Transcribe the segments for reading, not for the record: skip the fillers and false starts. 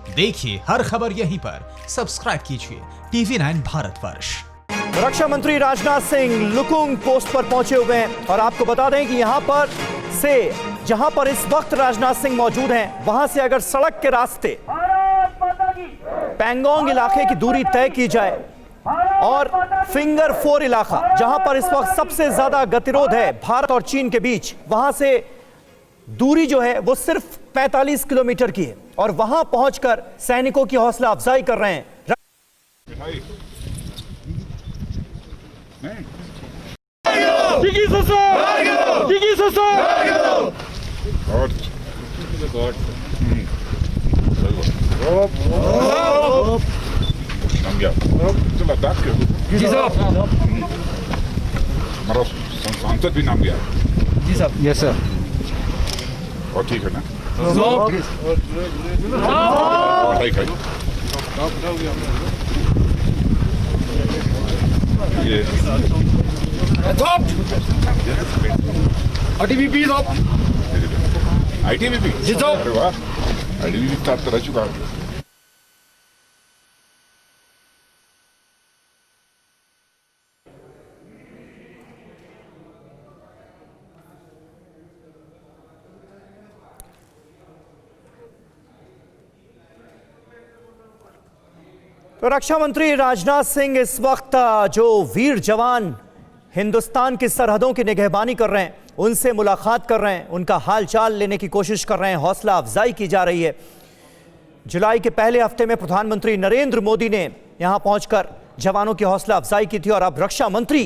देखिए हर खबर यहीं पर, सब्सक्राइब कीजिए TV9 भारतवर्ष। रक्षा मंत्री राजनाथ सिंह लुकुंग पोस्ट पर पहुंचे हुए हैं और आपको बता दें कि यहां पर से जहां पर इस वक्त राजनाथ सिंह मौजूद हैं, वहां से अगर सड़क के रास्ते पैंगोंग इलाके की दूरी तय की जाए और फिंगर 4 इलाका जहां पर इस वक्त सबसे ज्यादा गतिरोध है भारत और चीन के बीच, वहां से दूरी जो है वो सिर्फ 45 किलोमीटर की है और वहां पहुंचकर सैनिकों की हौसला अफजाई कर रहे हैं। हमारा सांसद भी नाम गया जी साहब। Yes sir. और ठीक है ना? ये आईटीबीपी साहब। आईटीबीपी जी साहब। अरे वाह, आईटीबीपी साथ तो रह चुका है। तो रक्षा मंत्री राजनाथ सिंह इस वक्त जो वीर जवान हिंदुस्तान की सरहदों की निगहबानी कर रहे हैं, उनसे मुलाकात कर रहे हैं, उनका हालचाल लेने की कोशिश कर रहे हैं, हौसला अफजाई की जा रही है। जुलाई के पहले हफ्ते में प्रधानमंत्री नरेंद्र मोदी ने यहां पहुंचकर जवानों की हौसला अफजाई की थी और अब रक्षा मंत्री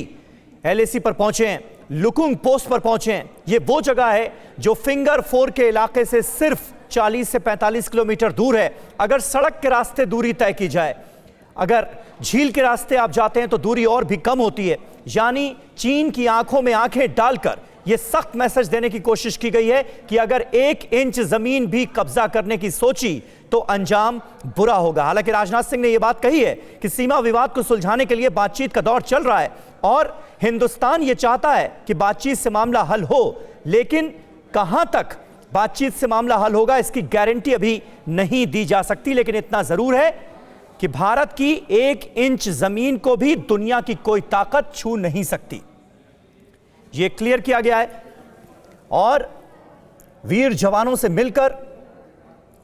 LAC पर पहुंचे हैं, लुकुंग पोस्ट पर पहुंचे हैं। ये वो जगह है जो फिंगर 4 के इलाके से सिर्फ 40 से 45 किलोमीटर दूर है। अगर सड़क के रास्ते दूरी तय की जाए, अगर झील के रास्ते आप जाते हैं तो दूरी और भी कम होती है। यानी चीन की आंखों में आंखें डालकर यह सख्त मैसेज देने की कोशिश की गई है कि अगर 1 इंच जमीन भी कब्जा करने की सोची तो अंजाम बुरा होगा। हालांकि राजनाथ सिंह ने यह बात कही है कि सीमा विवाद को सुलझाने के लिए बातचीत का दौर चल रहा है और हिंदुस्तान यह चाहता है कि बातचीत से मामला हल हो, लेकिन कहां तक बातचीत से मामला हल होगा इसकी गारंटी अभी नहीं दी जा सकती। लेकिन इतना जरूर है कि भारत की 1 इंच जमीन को भी दुनिया की कोई ताकत छू नहीं सकती, यह क्लियर किया गया है। और वीर जवानों से मिलकर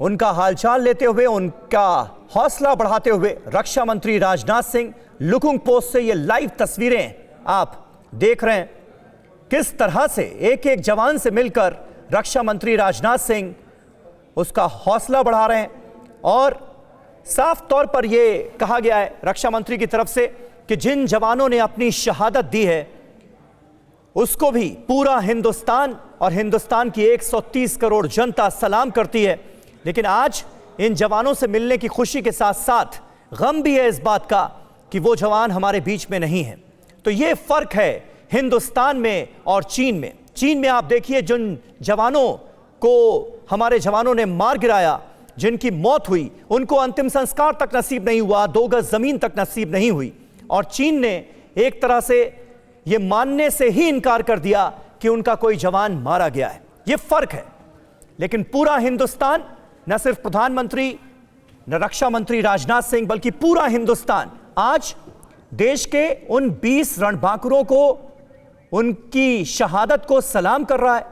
उनका हालचाल लेते हुए, उनका हौसला बढ़ाते हुए रक्षा मंत्री राजनाथ सिंह लुकुंग पोस्ट से ये लाइव तस्वीरें आप देख रहे हैं। किस तरह से एक एक जवान से मिलकर रक्षा मंत्री राजनाथ सिंह उसका हौसला बढ़ा रहे हैं और साफ तौर पर यह कहा गया है रक्षा मंत्री की तरफ से कि जिन जवानों ने अपनी शहादत दी है उसको भी पूरा हिंदुस्तान और हिंदुस्तान की 130 करोड़ जनता सलाम करती है। लेकिन आज इन जवानों से मिलने की खुशी के साथ साथ गम भी है इस बात का कि वो जवान हमारे बीच में नहीं है। तो यह फर्क है हिंदुस्तान में और चीन में। चीन में आप देखिए जिन जवानों को हमारे जवानों ने मार गिराया, जिनकी मौत हुई, उनको अंतिम संस्कार तक नसीब नहीं हुआ, 2 गज जमीन तक नसीब नहीं हुई। और चीन ने एक तरह से यह मानने से ही इनकार कर दिया कि उनका कोई जवान मारा गया है। यह फर्क है। लेकिन पूरा हिंदुस्तान, न सिर्फ प्रधानमंत्री, न रक्षा मंत्री राजनाथ सिंह, बल्कि पूरा हिंदुस्तान आज देश के उन 20 रणबांकुरों को, उनकी शहादत को सलाम कर रहा है।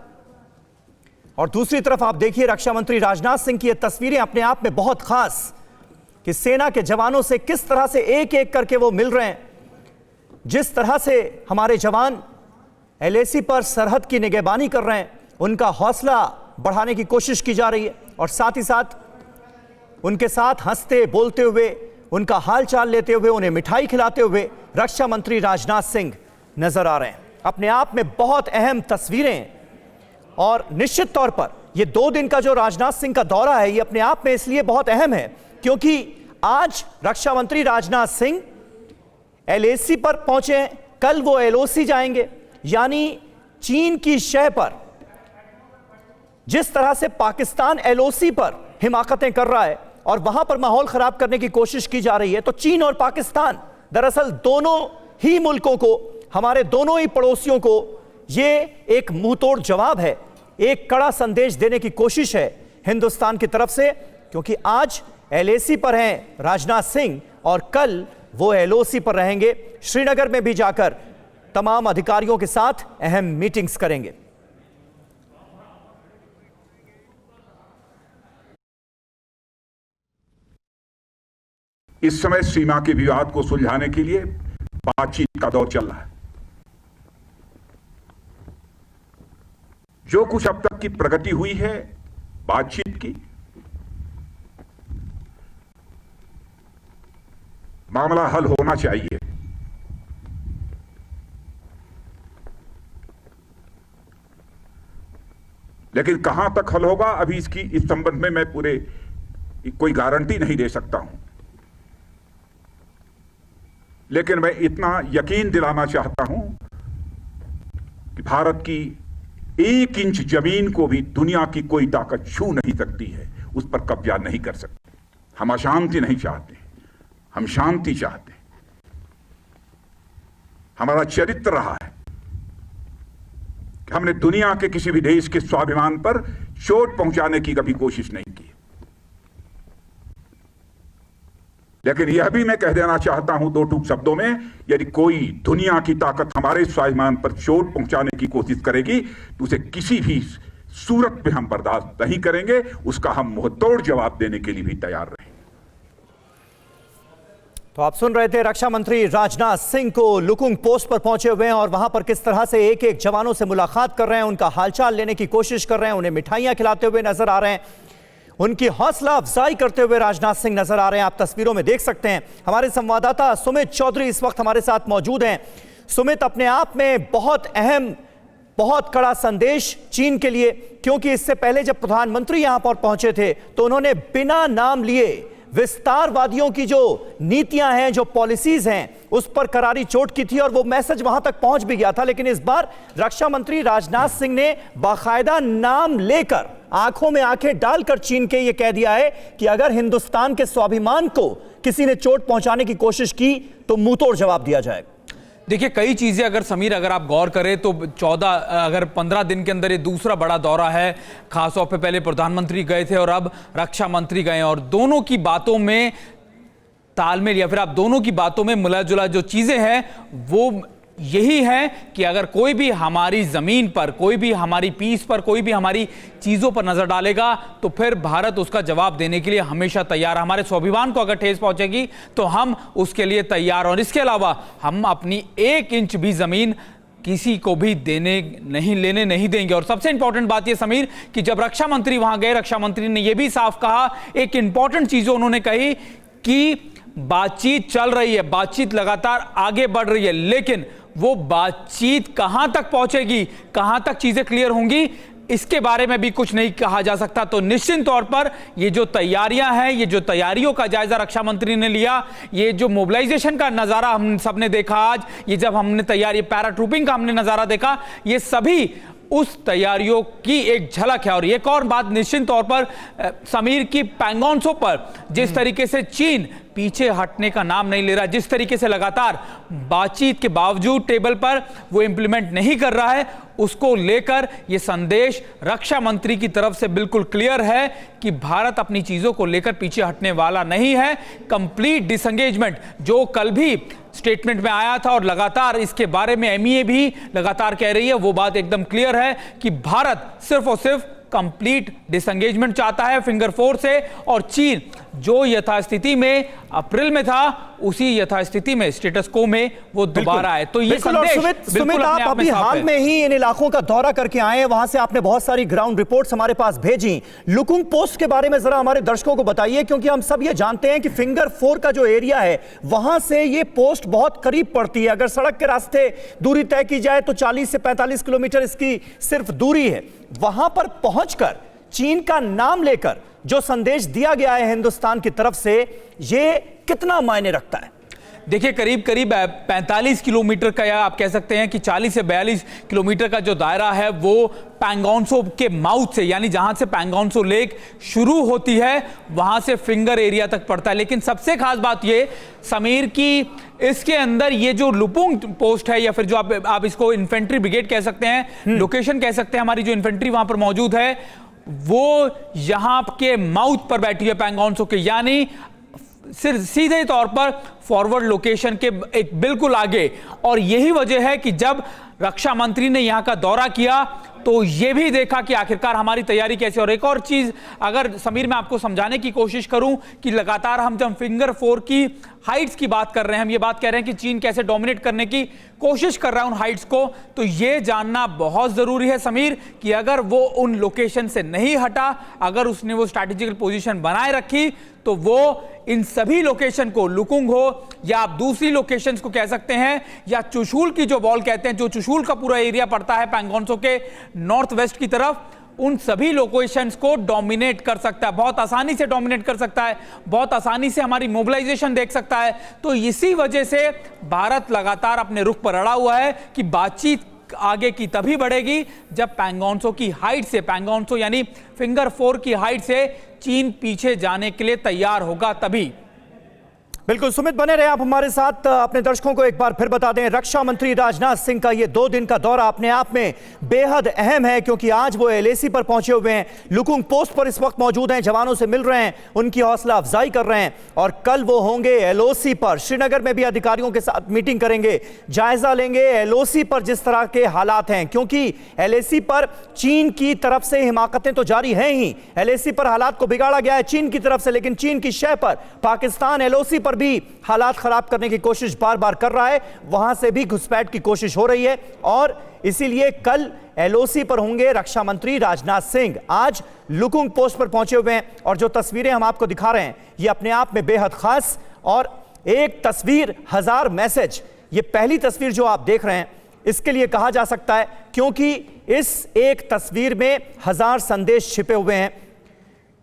और दूसरी तरफ आप देखिए रक्षा मंत्री राजनाथ सिंह की ये तस्वीरें अपने आप में बहुत खास, कि सेना के जवानों से किस तरह से एक एक करके वो मिल रहे हैं। जिस तरह से हमारे जवान LAC पर सरहद की निगहबानी कर रहे हैं, उनका हौसला बढ़ाने की कोशिश की जा रही है और साथ ही साथ उनके साथ हंसते बोलते हुए, उनका हालचाल लेते हुए, उन्हें मिठाई खिलाते हुए रक्षा मंत्री राजनाथ सिंह नजर आ रहे हैं। अपने आप में बहुत अहम तस्वीरें और निश्चित तौर पर यह 2 दिन का जो राजनाथ सिंह का दौरा है, यह अपने आप में इसलिए बहुत अहम है क्योंकि आज रक्षा मंत्री राजनाथ सिंह LAC पर पहुंचे हैं, कल वो LOC जाएंगे। यानी चीन की शह पर जिस तरह से पाकिस्तान LOC पर हिमाकतें कर रहा है और वहां पर माहौल खराब करने की कोशिश की जा रही है, तो चीन और पाकिस्तान दरअसल दोनों ही मुल्कों को, हमारे दोनों ही पड़ोसियों को ये एक मुंहतोड़ जवाब है, एक कड़ा संदेश देने की कोशिश है हिंदुस्तान की तरफ से। क्योंकि आज LAC पर हैं राजनाथ सिंह और कल वो LOC पर रहेंगे। श्रीनगर में भी जाकर तमाम अधिकारियों के साथ अहम मीटिंग्स करेंगे। इस समय सीमा के विवाद को सुलझाने के लिए बातचीत का दौर चल रहा है। जो कुछ अब तक की प्रगति हुई है बातचीत की, मामला हल होना चाहिए। लेकिन कहां तक हल होगा अभी इस संबंध में मैं कोई गारंटी नहीं दे सकता हूं। लेकिन मैं इतना यकीन दिलाना चाहता हूं कि भारत की 1 इंच जमीन को भी दुनिया की कोई ताकत छू नहीं सकती है, उस पर कब्जा नहीं कर सकती। हम अशांति नहीं चाहते, हम शांति चाहते हैं। हमारा चरित्र रहा है कि हमने दुनिया के किसी भी देश के स्वाभिमान पर चोट पहुंचाने की कभी कोशिश नहीं की। लेकिन यह भी मैं कह देना चाहता हूं 2 टूक शब्दों में, यदि कोई दुनिया की ताकत हमारे स्वाभिमान पर चोट पहुंचाने की कोशिश करेगी तो उसे किसी भी सूरत में हम बर्दाश्त नहीं करेंगे। उसका हम मुंहतोड़ जवाब देने के लिए भी तैयार रहेंगे। तो आप सुन रहे थे रक्षा मंत्री राजनाथ सिंह को लुकुंग पोस्ट पर पहुंचे हुए हैं और वहां पर किस तरह से एक एक जवानों से मुलाकात कर रहे हैं, उनका हालचाल लेने की कोशिश कर रहे हैं, उन्हें मिठाइयां खिलाते हुए नजर आ रहे हैं, उनकी हौसला अफजाई करते हुए राजनाथ सिंह नजर आ रहे हैं। आप तस्वीरों में देख सकते हैं। हमारे संवाददाता सुमित चौधरी इस वक्त हमारे साथ मौजूद हैं। सुमित, अपने आप में बहुत अहम, बहुत कड़ा संदेश चीन के लिए, क्योंकि इससे पहले जब प्रधानमंत्री यहां पर पहुंचे थे तो उन्होंने बिना नाम लिए विस्तारवादियों की जो नीतियां हैं, जो पॉलिसीज हैं, उस पर करारी चोट की थी और वो मैसेज वहां तक पहुंच भी गया था। लेकिन इस बार रक्षा मंत्री राजनाथ सिंह ने बाकायदा नाम लेकर, आंखों में आंखें डालकर चीन के ये कह दिया है कि अगर हिंदुस्तान के स्वाभिमान को किसी ने चोट पहुंचाने की कोशिश की तो मुंहतोड़ जवाब दिया जाएगा। देखिए, कई चीजें अगर आप गौर करें तो 15 दिन के अंदर ये दूसरा बड़ा दौरा है। खासतौर पे पहले प्रधानमंत्री गए थे और अब रक्षा मंत्री गए, और दोनों की बातों में तालमेल या फिर आप दोनों की बातों में मिला जुला जो चीजें हैं वो यही है कि अगर कोई भी हमारी जमीन पर, कोई भी हमारी पीस पर, कोई भी हमारी चीजों पर नजर डालेगा तो फिर भारत उसका जवाब देने के लिए हमेशा तैयार। हमारे स्वाभिमान को अगर ठेस पहुंचेगी तो हम उसके लिए तैयार, और इसके अलावा हम अपनी 1 इंच भी जमीन किसी को भी लेने नहीं देंगे। और सबसे इंपॉर्टेंट बात यह समीर कि जब रक्षा मंत्री वहां गए, रक्षा मंत्री ने यह भी साफ कहा, एक इंपॉर्टेंट चीज उन्होंने कही कि बातचीत चल रही है, बातचीत लगातार आगे बढ़ रही है, लेकिन वो बातचीत कहां तक पहुंचेगी, कहां तक चीजें क्लियर होंगी, इसके बारे में भी कुछ नहीं कहा जा सकता। तो निश्चित तौर पर ये जो तैयारियां हैं, ये जो तैयारियों का जायजा रक्षा मंत्री ने लिया, ये जो मोबिलाइजेशन का नजारा हम सबने देखा आज, ये जब हमने तैयारी पैराट्रूपिंग का हमने नजारा देखा, ये सभी उस तैयारियों की एक झलक है। और एक और बात निश्चित तौर पर समीर की पैंगोंग त्सो पर जिस तरीके से चीन पीछे हटने का नाम नहीं ले रहा, जिस तरीके से लगातार बातचीत के बावजूद टेबल पर वो इंप्लीमेंट नहीं कर रहा है, उसको लेकर ये संदेश रक्षा मंत्री की तरफ से बिल्कुल क्लियर है कि भारत अपनी चीजों को लेकर पीछे हटने वाला नहीं है। कंप्लीट डिसएंगेजमेंट जो कल भी स्टेटमेंट में आया था और लगातार इसके बारे में MEA भी लगातार कह रही है, वो बात एकदम क्लियर है कि भारत सिर्फ और सिर्फ कंप्लीट डिसएंगेजमेंट चाहता है फिंगर 4 से, और चीन जो यथास्थिति में अप्रैल में था उसी यथास्थिति में, स्टेटस को में वो दोबारा है। तो ये संदेश सुमित, आप अभी हाल में ही इन इलाकों का दौरा करके आए हैं, वहां से आपने बहुत सारी ग्राउंड रिपोर्ट्स हमारे पास भेजी। लुकुंग पोस्ट के बारे में जरा हमारे दर्शकों को बताइए, क्योंकि हम सब ये जानते हैं कि फिंगर 4 का जो एरिया है वहां से ये पोस्ट बहुत करीब पड़ती है। अगर सड़क के रास्ते दूरी तय की जाए तो 40 से 45 किलोमीटर इसकी सिर्फ दूरी है। वहां पर पहुंचकर चीन का नाम लेकर जो संदेश दिया गया है हिंदुस्तान की तरफ से, ये कितना मायने रखता है? देखिए, करीब 45 किलोमीटर का, या आप कह सकते हैं कि 40 से 42 किलोमीटर का जो दायरा है वो पैंगोंग त्सो के माउथ से, यानी जहां से पैंगोंग त्सो लेक शुरू होती है वहां से फिंगर एरिया तक पड़ता है। लेकिन सबसे खास बात ये समीर की इसके अंदर ये जो लुपुंग पोस्ट है, या फिर जो आप इसको इन्फेंट्री ब्रिगेड कह सकते हैं, लोकेशन कह सकते हैं, हमारी जो इन्फेंट्री वहां पर मौजूद है, वो यहां के माउथ पर बैठी है पैंगोंग त्सो के, यानी सिर्फ सीधे तौर पर फॉरवर्ड लोकेशन के एक बिल्कुल आगे। और यही वजह है कि जब रक्षा मंत्री ने यहां का दौरा किया तो यह भी देखा कि आखिरकार हमारी तैयारी कैसे। और एक और चीज अगर समीर मैं आपको समझाने की कोशिश करूं कि लगातार हम जब फिंगर 4 की हाइट्स की बात कर रहे हैं, हम ये बात कह रहे हैं कि चीन कैसे डोमिनेट करने की कोशिश कर रहा है उन हाइट्स को, तो ये जानना बहुत जरूरी है समीर कि अगर वो उन लोकेशन से नहीं हटा, अगर उसने वो स्ट्रैटेजिकल पोजीशन बनाए रखी, तो वो इन सभी लोकेशन को, लुकुंग हो या आप दूसरी लोकेशंस को कह सकते हैं, या चुशूल की जो बॉल कहते हैं, जो चुशूल का पूरा एरिया पड़ता है पैंगोंग त्सो के नॉर्थ वेस्ट की तरफ, उन सभी लोकेशंस को डोमिनेट कर सकता है, बहुत आसानी से डोमिनेट कर सकता है, बहुत आसानी से हमारी मोबिलाइजेशन देख सकता है। तो इसी वजह से भारत लगातार अपने रुख पर अड़ा हुआ है कि बातचीत आगे की तभी बढ़ेगी जब पैंगोंग त्सो की हाइट से, पैंगोंग त्सो यानी फिंगर 4 की हाइट से चीन पीछे जाने के लिए तैयार होगा तभी। बिल्कुल सुमित, बने रहे आप हमारे साथ। अपने दर्शकों को एक बार फिर बता दें, रक्षा मंत्री राजनाथ सिंह का ये 2 दिन का दौरा अपने आप में बेहद अहम है, क्योंकि आज वो एलएसी पर पहुंचे हुए हैं, लुकुंग पोस्ट पर इस वक्त मौजूद हैं, जवानों से मिल रहे हैं, उनकी हौसला अफजाई कर रहे हैं, और कल वो होंगे एलओसी पर। श्रीनगर में भी अधिकारियों के साथ मीटिंग करेंगे, जायजा लेंगे एलओसी पर जिस तरह के हालात हैं, क्योंकि एलएसी पर चीन की तरफ से हिमाकतें तो जारी हैं ही, एलएसी पर हालात को बिगाड़ा गया है चीन की तरफ से, लेकिन चीन की शय पर पाकिस्तान एलओसी पर भी हालात खराब करने की कोशिश बार बार कर रहा है, वहां से भी घुसपैठ की कोशिश हो रही है। और इसीलिए कल एलओसी पर होंगे रक्षा मंत्री राजनाथ सिंह। आज लुकुंग पोस्ट पर पहुंचे हुए हैं, और जो तस्वीरें हम आपको दिखा रहे हैं ये अपने आप में बेहद खास, और एक तस्वीर 1000 मैसेज, ये पहली तस्वीर जो आप देख रहे हैं इसके लिए कहा जा सकता है, क्योंकि इस एक तस्वीर में 1000 संदेश छिपे हुए हैं।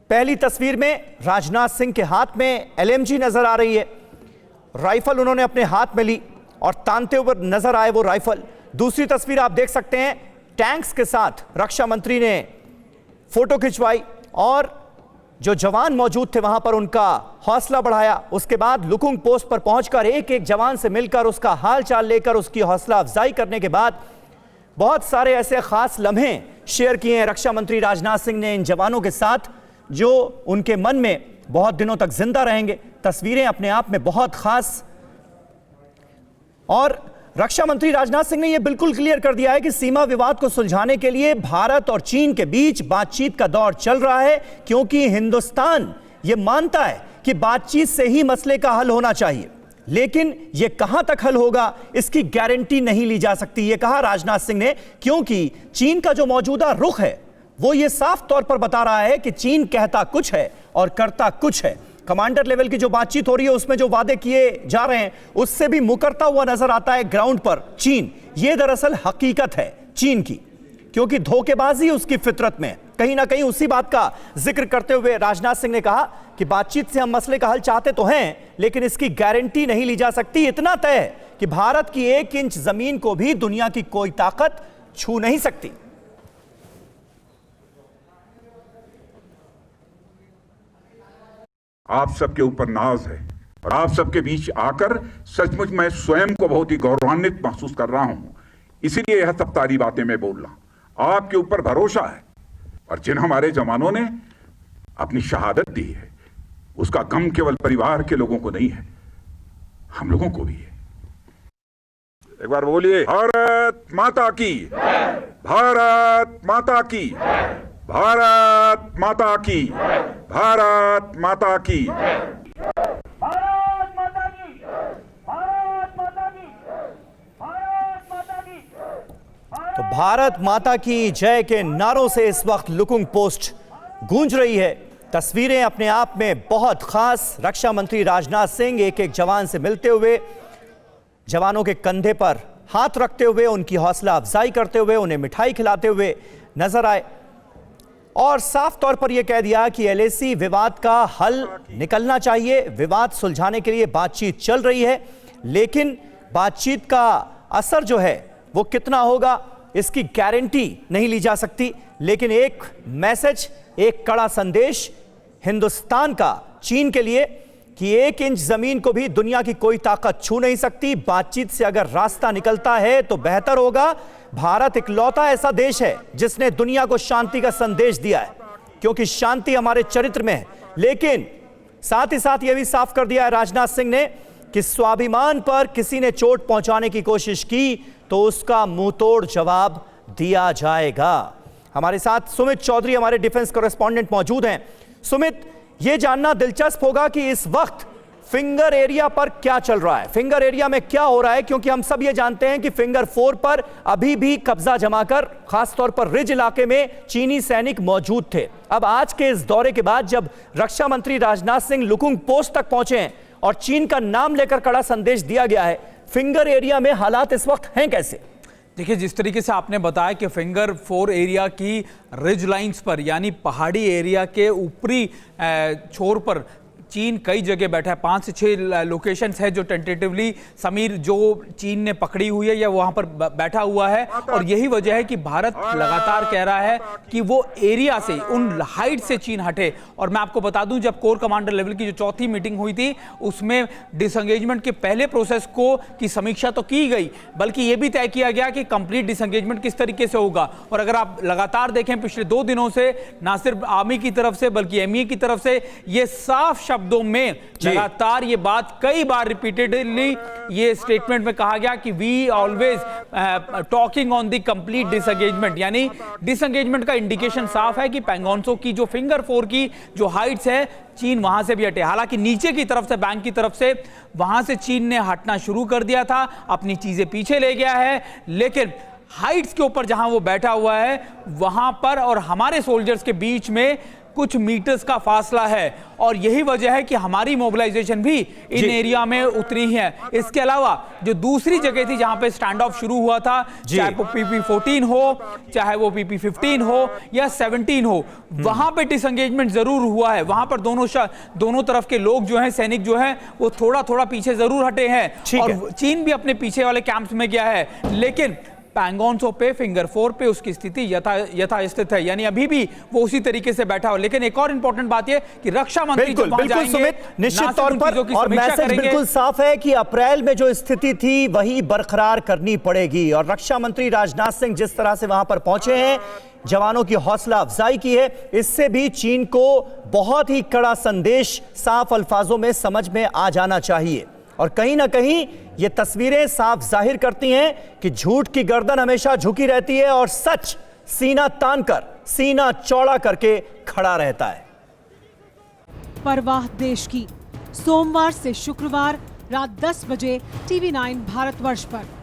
पहली तस्वीर में राजनाथ सिंह के हाथ में एलएमजी नजर आ रही है, राइफल उन्होंने अपने हाथ में ली और तानते हुए नजर आए वो राइफल। दूसरी तस्वीर आप देख सकते हैं, टैंक्स के साथ रक्षा मंत्री ने फोटो खिंचवाई और जो जवान मौजूद थे वहां पर उनका हौसला बढ़ाया। उसके बाद लुकुंग पोस्ट पर पहुंचकर एक एक जवान से मिलकर उसका हाल चाल लेकर उसकी हौसला अफजाई करने के बाद बहुत सारे ऐसे खास लम्हे शेयर किए हैं रक्षा मंत्री राजनाथ सिंह ने इन जवानों के साथ, जो उनके मन में बहुत दिनों तक जिंदा रहेंगे। तस्वीरें अपने आप में बहुत खास, और रक्षा मंत्री राजनाथ सिंह ने यह बिल्कुल क्लियर कर दिया है कि सीमा विवाद को सुलझाने के लिए भारत और चीन के बीच बातचीत का दौर चल रहा है, क्योंकि हिंदुस्तान यह मानता है कि बातचीत से ही मसले का हल होना चाहिए, लेकिन यह कहां तक हल होगा इसकी गारंटी नहीं ली जा सकती, यह कहा राजनाथ सिंह ने, क्योंकि चीन का जो मौजूदा रुख है वो ये साफ तौर पर बता रहा है कि चीन कहता कुछ है और करता कुछ है। कमांडर लेवल की जो बातचीत हो रही है उसमें जो वादे किए जा रहे हैं उससे भी मुकरता हुआ नजर आता है ग्राउंड पर चीन। ये दरअसल हकीकत है चीन की, क्योंकि धोखेबाजी उसकी फितरत में। कहीं ना कहीं उसी बात का जिक्र करते हुए राजनाथ सिंह ने कहा कि बातचीत से हम मसले का हल चाहते तो हैं, लेकिन इसकी गारंटी नहीं ली जा सकती। इतना तय है कि भारत की 1 इंच जमीन को भी दुनिया की कोई ताकत छू नहीं सकती। आप सबके ऊपर नाज है, और आप सबके बीच आकर सचमुच मैं स्वयं को बहुत ही गौरवान्वित महसूस कर रहा हूं। इसीलिए यह सब सारी बातें मैं बोल रहा हूं। आपके ऊपर भरोसा है, और जिन हमारे जवानों ने अपनी शहादत दी है उसका गम केवल परिवार के लोगों को नहीं है, हम लोगों को भी है। एक बार बोलिए, भारत माता की, भारत माता की, भारत माता की, भारत माता की, भारत माता की, भारत माता की, भारत माता की। तो भारत माता की जय के नारों से इस वक्त लुकुंग पोस्ट गूंज रही है। तस्वीरें अपने आप में बहुत खास, रक्षा मंत्री राजनाथ सिंह एक एक जवान से मिलते हुए, जवानों के कंधे पर हाथ रखते हुए, उनकी हौसला अफजाई करते हुए, उन्हें मिठाई खिलाते हुए नजर आए, और साफ तौर पर यह कह दिया कि एलएसी विवाद का हल निकलना चाहिए, विवाद सुलझाने के लिए बातचीत चल रही है, लेकिन बातचीत का असर जो है वो कितना होगा इसकी गारंटी नहीं ली जा सकती। लेकिन एक मैसेज, एक कड़ा संदेश हिंदुस्तान का चीन के लिए कि 1 इंच जमीन को भी दुनिया की कोई ताकत छू नहीं सकती। बातचीत से अगर रास्ता निकलता है तो बेहतर होगा। भारत इकलौता ऐसा देश है जिसने दुनिया को शांति का संदेश दिया है। क्योंकि शांति हमारे चरित्र में है। लेकिन साथ ही साथ यह भी साफ कर दिया है राजनाथ सिंह ने कि स्वाभिमान पर किसी ने चोट पहुंचाने की कोशिश की तो उसका मुंहतोड़ जवाब दिया जाएगा। हमारे साथ सुमित चौधरी हमारे डिफेंस कॉरेस्पॉन्डेंट मौजूद हैं। सुमित, यह जानना दिलचस्प होगा कि इस वक्त फिंगर एरिया पर क्या चल रहा है, फिंगर एरिया में क्या हो रहा है, क्योंकि हम सब ये जानते हैं कि फिंगर 4 पर अभी भी कब्जा जमाकर खासतौर पर रिज इलाके में चीनी सैनिक मौजूद थे। अब आज के इस दौरे के बाद जब रक्षा मंत्री राजनाथ सिंह लुकुंग पोस्ट तक पहुंचे हैं और चीन का नाम लेकर कड़ा संदेश दिया गया है, फिंगर एरिया में हालात इस वक्त हैं कैसे? देखिए, जिस तरीके से आपने बताया कि फिंगर 4 एरिया की रिज लाइंस पर यानी पहाड़ी एरिया के ऊपरी छोर पर चीन कई जगह बैठा है। 5 से 6 लोकेशंस है जो टेंटेटिवली समीर जो चीन ने पकड़ी हुई है या वहां पर बैठा हुआ है। और यही वजह है कि भारत लगातार कह रहा है कि वो एरिया से, उन हाइट से चीन हटे। और मैं आपको बता दूं, जब कोर कमांडर लेवल की जो चौथी मीटिंग हुई थी उसमें डिसएंगेजमेंट के पहले प्रोसेस को की समीक्षा तो की गई, बल्कि यह भी तय किया गया कि कंप्लीट डिसएंगेजमेंट किस तरीके से होगा। और अगर आप लगातार देखें पिछले 2 दिनों से ना सिर्फ आर्मी की तरफ से बल्कि एमईए की तरफ से ये साफ शब्दों में लगातार ये बात कई बार रिपीटेडली ये स्टेटमेंट में कहा गया कि we always talking on the complete disengagement, यानी डिसएंगेजमेंट का इंडिकेशन साफ है कि पैंगोंगत्सो की जो फिंगर 4 की जो हाइट्स है चीन वहां से भी हटे। हालांकि नीचे की तरफ से, बैंक की तरफ से वहां से चीन ने हटना शुरू कर दिया था, अपनी चीजें पीछे ले गया है। लेकिन हाइट्स के ऊपर जहां वो बैठा हुआ है वहां पर और हमारे सोल्जर्स के बीच में कुछ मीटर्स का फासला है और यही वजह है कि हमारी मोबिलाइजेशन भी इन एरिया में उतरी है। इसके अलावा जो दूसरी जगह थी जहां पे स्टैंड ऑफ शुरू हुआ था, चाहे वो PP-14 हो, चाहे वो PP-15 हो या 17 हो, वहां पे डिसएंगेजमेंट जरूर हुआ है। वहां पर दोनों तरफ के लोग जो हैं, सैनिक जो हैं, वो थोड़ा थोड़ा पीछे जरूर हटे हैं और चीन भी अपने पीछे वाले कैंप्स में गया है। लेकिन पैंगोंगत्सो पे फिंगर 4 पे उसकी स्थिति यथास्थित है, यानी अभी भी वो उसी तरीके से बैठा हो। लेकिन एक और इंपॉर्टेंट बात ये कि रक्षा मंत्री जब वहां जाएंगे, सुमित, निश्चित तौर पर और मैसेज बिल्कुल साफ है कि अप्रैल में जो स्थिति थी वही बरकरार करनी पड़ेगी। और रक्षा मंत्री राजनाथ सिंह जिस तरह से वहां पर पहुंचे हैं, जवानों की हौसला अफजाई की है, इससे भी चीन को बहुत ही कड़ा संदेश साफ अल्फाजों में समझ में आ जाना चाहिए। और कहीं ना कहीं ये तस्वीरें साफ जाहिर करती हैं कि झूठ की गर्दन हमेशा झुकी रहती है और सच सीना तानकर, सीना चौड़ा करके खड़ा रहता है। परवाह देश की, सोमवार से शुक्रवार रात 10 बजे TV9 भारतवर्ष पर।